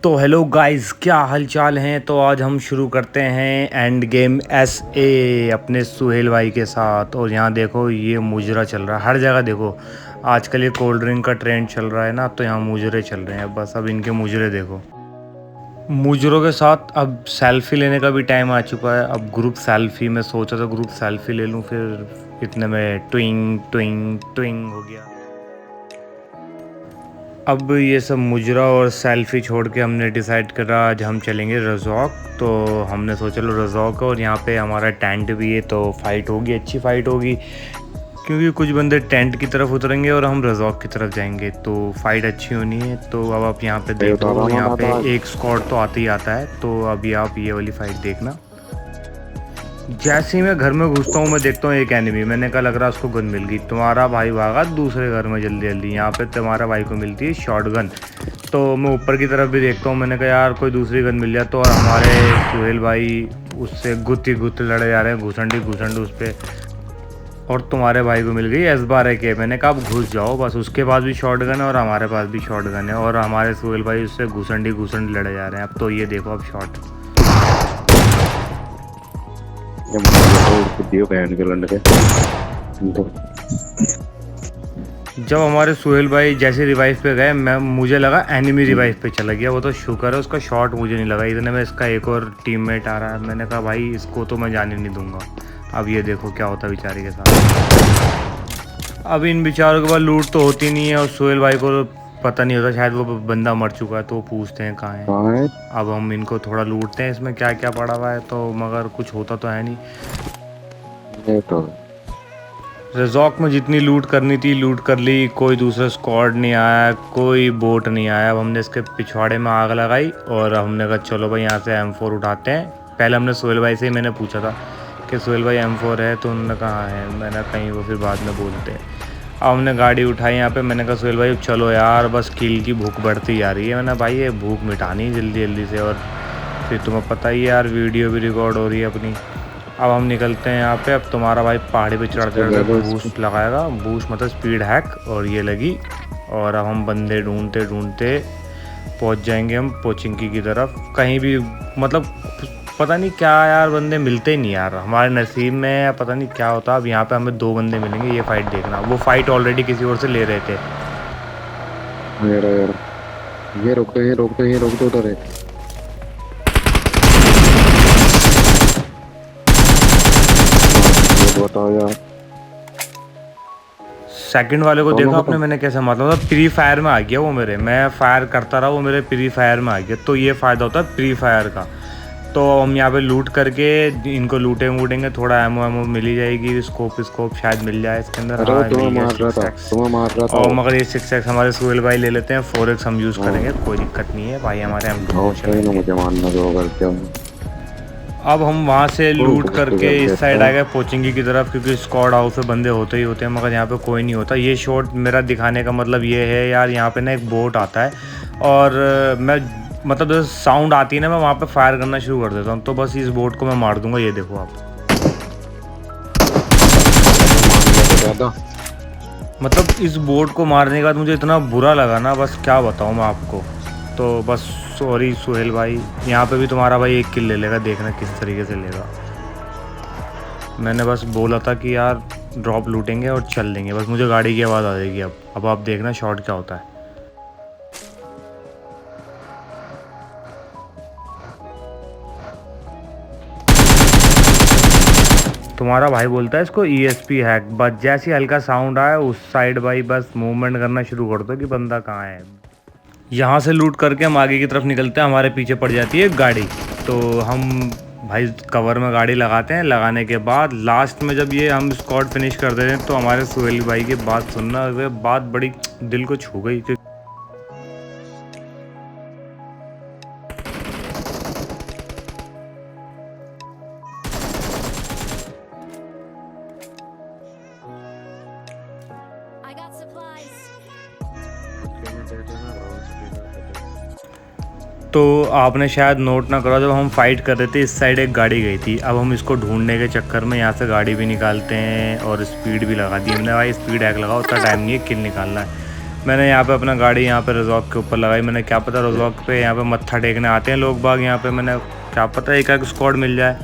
तो hello guys, क्या हाल चाल हैं। तो आज हम शुरू करते हैं एंड गेम SA अपने सुहेल भाई के साथ। और यहाँ देखो ये मुजरा चल रहा है हर जगह। देखो आजकल ये कोल्ड ड्रिंक का ट्रेंड चल रहा है ना, तो यहाँ मुजरे चल रहे हैं। बस अब इनके मुजरे देखो। मुजरों के साथ अब सेल्फी लेने का भी टाइम आ चुका है। अब ग्रुप सेल्फी, मैं सोचा था ग्रुप सेल्फी ले लूँ, फिर इतने में ट्विंग ट्विंग ट्विंग हो गया। अब ये सब मुजरा और सेल्फ़ी छोड़ के हमने डिसाइड करा आज हम चलेंगे रज़ॉक। तो हमने सोचा लो रज़ॉक, और यहाँ पे हमारा टेंट भी है, तो फ़ाइट होगी, अच्छी फ़ाइट होगी। क्योंकि कुछ बंदे टेंट की तरफ उतरेंगे और हम रज़ॉक की तरफ जाएंगे, तो फ़ाइट अच्छी होनी है। तो अब आप यहाँ पे देखो, यहाँ पे एक स्क्वाड तो आते ही आता है। तो अभी आप ये वाली फ़ाइट देखना। जैसे ही मैं घर में घुसता हूँ, मैं देखता हूँ एक एनिमी। मैंने कहा लग रहा है उसको गन मिल गई। तुम्हारा भाई भागा दूसरे घर में जल्दी जल्दी। यहाँ पे तुम्हारा भाई को मिलती है शॉटगन। तो मैं ऊपर की तरफ भी देखता हूँ, मैंने कहा यार कोई दूसरी गन मिल जाए। तो और हमारे सुहेल भाई उससे गुत्ती गुत्ती लड़े जा रहे हैं, घुसंडी घुसंडी उस पर। और तुम्हारे भाई को मिल गई S12 के। मैंने कहा अब घुस जाओ। बस उसके पास भी शॉटगन है और हमारे पास भी शॉटगन है, और हमारे सुहेल भाई उससे घुसंडी घुसंडी लड़े जा रहे हैं। अब तो ये देखो अब शॉट जब हमारे सुहेल भाई जैसे रिवाइव पे गए, मुझे लगा एनिमी रिवाइव पे चला गया। वो तो शुक्र है उसका शॉट मुझे नहीं लगा। इतने में इसका एक और टीममेट आ रहा है। मैंने कहा भाई इसको तो मैं जाने नहीं दूंगा। अब ये देखो क्या होता है बेचारे के साथ। अब इन बेचारों के पास लूट तो होती नहीं है, और सुहेल भाई को पता नहीं होता, शायद वो बंदा मर चुका है। तो पूछते हैं कहाँ है। अब हम इनको थोड़ा लूटते हैं, इसमें क्या क्या पड़ा हुआ है। तो मगर कुछ होता तो है नहीं। रज़ॉक में जितनी लूट करनी थी लूट कर ली। कोई दूसरा स्क्वाड नहीं आया, कोई बोट नहीं आया। अब हमने इसके पिछवाड़े में आग लगाई और हमने कहा चलो भाई यहाँ से M4 उठाते हैं। पहले हमने सुहेल भाई से ही मैंने पूछा था कि सुहेल भाई M4 है, तो उन्होंने कहा है। मैंने कहीं वो फिर बाद में बोलते हैं। अब हमने गाड़ी उठाई यहाँ पे। मैंने कहा सुहेल भाई चलो यार, बस किल की भूख बढ़ती जा रही है। मैंने भाई ये भूख मिटानी जल्दी जल्दी से। और फिर तुम्हें पता ही यार वीडियो भी रिकॉर्ड हो रही है अपनी। अब हम निकलते हैं यहाँ पे। अब तुम्हारा भाई पहाड़ी पे चढ़ते चढ़ते बूस्ट लगाएगा। बूस्ट मतलब स्पीड हैक, और ये लगी। और अब हम बंदे ढूंढते ढूंढते पहुँच जाएंगे हम पोचिंकी की तरफ। कहीं भी मतलब पता नहीं क्या यार, बंदे मिलते ही नहीं यार हमारे नसीब में, या पता नहीं क्या होता। अब यहाँ पे हमें 2 बंदे मिलेंगे। ये फाइट देखना, वो फाइट ऑलरेडी किसी और से ले रहे थे। ये रोक दो उधर है। बताओ यार, सेकंड वाले को देखा आपने मैंने कैसे मारा था। प्री फायर में आ गया वो मेरे। मैं फायर करता रहा, वो मेरे प्री फायर में आ गया। तो ये फ़ायदा होता है प्री फायर का। तो हम यहाँ पे लूट करके इनको लूटेंगे, थोड़ा एमओ मिल ही जाएगी। स्कोप शायद मिल जाए इसके अंदर। हाँ मार रहा था। और मगर ये 6x हमारे सुहेल भाई ले लेते हैं। 4x हम यूज़ करेंगे, कोई दिक्कत नहीं है भाई। हमारे मुझे मारना जो। अब हम वहाँ से लूट करके इस साइड आ गए पोचिंगी की तरफ, क्योंकि स्क्वाड हाउस में बंदे होते ही होते हैं, मगर यहाँ पे कोई नहीं होता। ये शॉट मेरा दिखाने का मतलब ये है यार, यहाँ पे ना एक बोट आता है, और मैं मतलब जैसे साउंड आती है ना, मैं वहाँ पे फायर करना शुरू कर देता हूँ। तो बस इस बोट को मैं मार दूंगा। ये देखो आप, मतलब इस बोट को मारने के बाद मुझे इतना बुरा लगा ना, बस क्या बताऊँ मैं आपको। तो बस सॉरी सुहेल भाई। यहाँ पे भी तुम्हारा भाई 1 किल ले लेगा, देखना किस तरीके से लेगा। मैंने बस बोला था कि यार ड्रॉप लूटेंगे और चल देंगे, बस मुझे गाड़ी की आवाज़ आ जाएगी। अब आप देखना शॉट क्या होता है। तुम्हारा भाई बोलता है इसको ESP हैक। बस जैसे हल्का साउंड आया उस साइड भाई बस मूवमेंट करना शुरू कर दो कि बंदा कहाँ है। यहाँ से लूट करके हम आगे की तरफ निकलते हैं। हमारे पीछे पड़ जाती है गाड़ी। तो हम भाई कवर में गाड़ी लगाते हैं। लगाने के बाद लास्ट में जब ये हम स्क्वाड फिनिश कर देते हैं, तो हमारे सुहेल भाई की बात सुनना, वे बात बड़ी दिल को छू गई। तो आपने शायद नोट ना करा, जब हम फाइट कर रहे थे इस साइड एक गाड़ी गई थी। अब हम इसको ढूंढने के चक्कर में यहाँ से गाड़ी भी निकालते हैं और स्पीड भी लगा दी हमने। भाई स्पीड हैक लगाओ, उतना टाइम नहीं है किल निकालना है। मैंने यहाँ पे अपना गाड़ी यहाँ पे रिजॉर्ट के ऊपर लगाई। मैंने क्या पता रिजॉर्ट पे यहाँ पे मत्था टेकने आते हैं लोग बाग यहाँ पे, मैंने क्या पता एक स्क्वाड मिल जाए।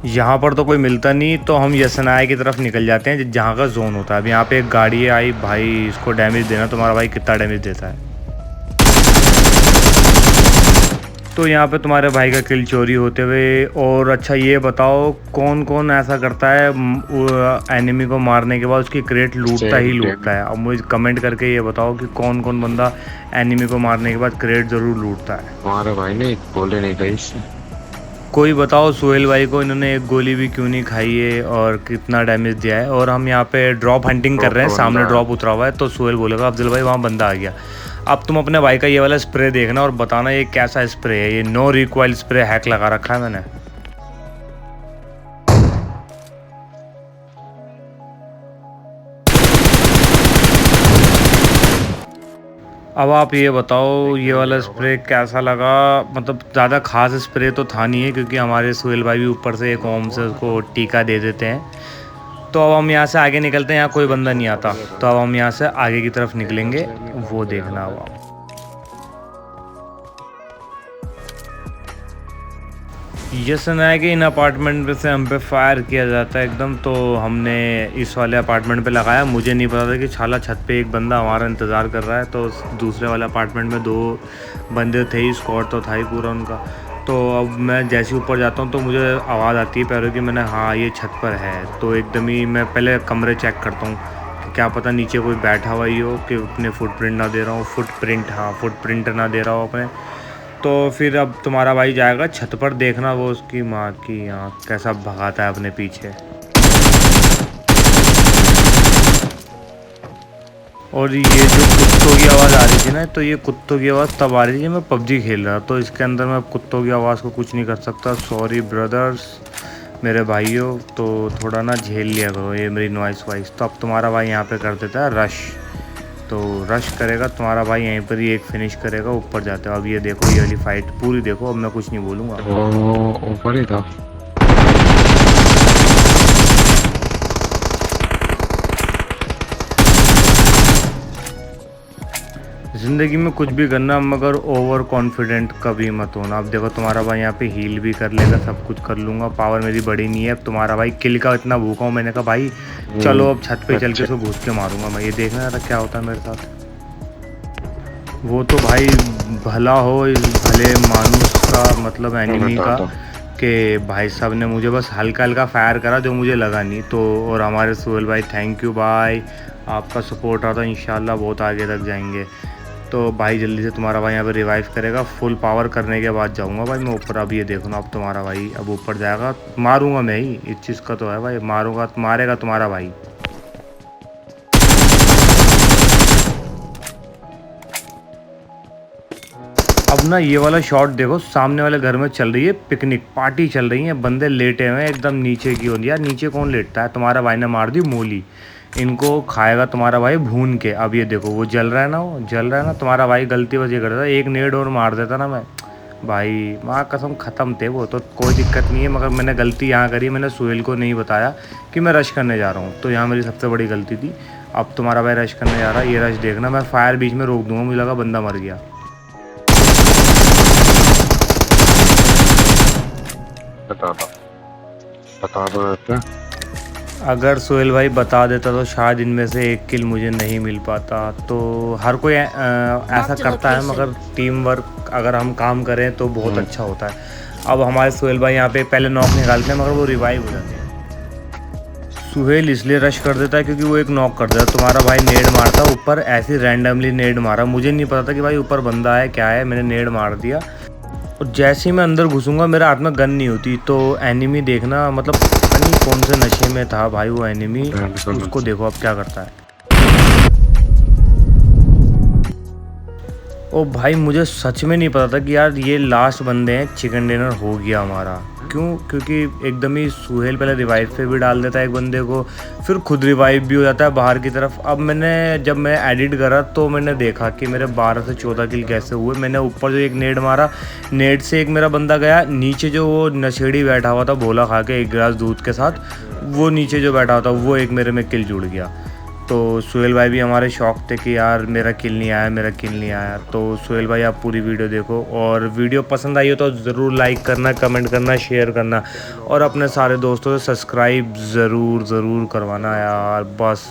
यहाँ पर तो कोई मिलता नहीं, तो हम यसनाय की तरफ निकल जाते हैं जहाँ का जोन होता है। अब यहाँ पे एक गाड़ी आई भाई, इसको डैमेज देना। तुम्हारा भाई कितना डैमेज देता है। तो यहाँ पे तुम्हारे भाई का किल चोरी होते हुए। और अच्छा ये बताओ कौन कौन ऐसा करता है एनिमी को मारने के बाद उसकी क्रेट लूटता ही लूटता है। अब मुझे कमेंट करके ये बताओ कि कौन कौन बंदा एनिमी को मारने के बाद क्रेट ज़रूर लूटता है। हमारे भाई ने बोले नहीं गई। कोई बताओ सुहेल भाई को इन्होंने एक गोली भी क्यों नहीं खाई है और कितना डैमेज दिया है। और हम यहाँ पे ड्रॉप हंटिंग कर रहे हैं, सामने ड्रॉप उतरा हुआ है। तो सुहेल बोलेगा अफजल भाई वहाँ बंदा आ गया। अब तुम अपने भाई का ये वाला स्प्रे देखना और बताना ये कैसा स्प्रे है। ये नो रिकॉइल स्प्रे हैक लगा रखा है मैंने। अब आप ये बताओ ये वाला स्प्रे कैसा लगा। मतलब ज़्यादा खास स्प्रे तो था नहीं है, क्योंकि हमारे सुहेल भाई भी ऊपर से एक ओम से उसको टीका दे देते हैं। तो अब हम यहाँ से आगे निकलते हैं, यहाँ कोई बंदा नहीं आता। तो अब हम यहाँ से आगे की तरफ निकलेंगे, वो देखना हुआ। ये सुना है कि इन अपार्टमेंट पे से हम पे फायर किया जाता है एकदम। तो हमने इस वाले अपार्टमेंट पे लगाया। मुझे नहीं पता था कि छाला छत पे एक बंदा हमारा इंतज़ार कर रहा है। तो दूसरे वाले अपार्टमेंट में 2 बंदे थे ही, स्क्वाड तो था ही पूरा उनका। तो अब मैं जैसे ऊपर जाता हूँ तो मुझे आवाज़ आती है पैरों की। मैंने हाँ ये छत पर है, तो एकदम ही मैं पहले कमरे चेक करता हूँ कि क्या पता नीचे कोई बैठा हुआ ही हो कि अपने फुटप्रिंट ना दे रहा हूँ। फुटप्रिंट ना दे रहा हो अपने। तो फिर अब तुम्हारा भाई जाएगा छत पर, देखना वो उसकी माँ की आँख कैसा भगाता है अपने पीछे। और ये जो कुत्तों की आवाज़ आ रही थी ना, तो ये कुत्तों की आवाज़ तब आ रही थी मैं पबजी खेल रहा। तो इसके अंदर मैं कुत्तों की आवाज़ को कुछ नहीं कर सकता। सॉरी ब्रदर्स, मेरे भाइयों। तो थोड़ा ना झेल लिया करो ये मेरी नॉइस वाइस। तो अब तुम्हारा भाई यहाँ पे कर देता है रश। तो रश करेगा तुम्हारा भाई, यहीं पर ही एक फिनिश करेगा। ऊपर जाते हो। अब ये देखो ये वाली फाइट पूरी देखो। अब मैं कुछ नहीं बोलूँगा। वो ऊपर ही था। ज़िंदगी में कुछ भी करना मगर ओवर कॉन्फिडेंट कभी मत होना। अब देखो तुम्हारा भाई यहाँ पे हील भी कर लेगा, सब कुछ कर लूँगा। पावर मेरी बड़ी नहीं है। अब तुम्हारा भाई किल का इतना भूखा हूँ। मैंने कहा भाई चलो अब छत पे चल के उसको घुस के मारूंगा मैं। ये देखना यार क्या होता है मेरे साथ। वो तो भाई भला हो इस भले मानुस का, मतलब एनिमी का, कि भाई साहब ने मुझे बस हल्का हल्का फायर करा जो मुझे लगा नहीं। तो और हमारे सुहेल भाई थैंक यू भाई, आपका सपोर्ट रहा था। इंशाल्लाह बहुत आगे तक जाएंगे। तो भाई जल्दी से तुम्हारा भाई यहाँ पे रिवाइव करेगा। फुल पावर करने के बाद जाऊँगा भाई मैं ऊपर। अब ये देखो ना, अब तुम्हारा भाई अब ऊपर जाएगा, मारूंगा मैं ही। इस चीज़ का तो है भाई, मारूंगा मारेगा तुम्हारा भाई। अब ना ये वाला शॉट देखो, सामने वाले घर में चल रही है पिकनिक पार्टी चल रही है। बंदे लेटे हुए हैं एकदम नीचे की ओर। यार नीचे कौन लेटता है। तुम्हारा भाई ने मार दी मूली, इनको खाएगा तुम्हारा भाई भून के। अब ये देखो वो जल रहा है ना, वो जल रहा है ना। तुम्हारा भाई गलती बस ये करता है, एक नेड और मार देता ना मैं, भाई माँ कसम ख़त्म थे वो। तो कोई दिक्कत नहीं है, मगर मैंने गलती यहाँ करी, मैंने सुहेल को नहीं बताया कि मैं रश करने जा रहा हूँ। तो यहाँ मेरी सबसे बड़ी गलती थी। अब तुम्हारा भाई रश करने जा रहा है, ये रश देखना। मैं फायर बीच में रोक दूँगा, मुझे लगा बंदा मर गया। बता दो। अगर सोहेल भाई बता देता तो शायद इनमें से एक किल मुझे नहीं मिल पाता। तो हर कोई ऐसा करता है, मगर टीम वर्क अगर हम काम करें तो बहुत अच्छा होता है। अब हमारे सोहेल भाई यहाँ पे पहले नॉक निकालते हैं, मगर वो रिवाइव हो जाते हैं। सुहेल इसलिए रश कर देता है क्योंकि वो एक नॉक कर देता है। तुम्हारा भाई नेड मारता ऊपर, ऐसे रैंडमली नेड मारा। मुझे नहीं पता था कि भाई ऊपर बंदा है क्या है, मैंने नेड मार दिया। और जैसे ही मैं अंदर घुसूंगा मेरे हाथ में गन नहीं होती। तो एनिमी देखना, मतलब पता नहीं कौन से नशे में था भाई वो एनिमी। उसको देखो अब क्या करता है। ओ भाई मुझे सच में नहीं पता था कि यार ये लास्ट बंदे हैं, चिकन डिनर हो गया हमारा। क्यों? क्योंकि एकदम ही सुहेल पहले रिवाइव पे भी डाल देता है एक बंदे को, फिर खुद रिवाइव भी हो जाता है बाहर की तरफ। अब जब मैं एडिट करा तो मैंने देखा कि मेरे 12 से 14 किल कैसे हुए। मैंने ऊपर जो एक नेड मारा, नेड से एक मेरा बंदा गया। नीचे जो वो नशेड़ी बैठा हुआ था भोला खा के एक गिलास दूध के साथ, वो नीचे जो बैठा हुआ था वो एक मेरे में किल जुड़ गया। तो सुहेल भाई भी हमारे शौक थे कि यार मेरा किल नहीं आया, मेरा किल नहीं आया। तो सुहेल भाई आप पूरी वीडियो देखो, और वीडियो पसंद आई हो तो ज़रूर लाइक करना, कमेंट करना, शेयर करना, और अपने सारे दोस्तों से सब्सक्राइब ज़रूर करवाना यार। बस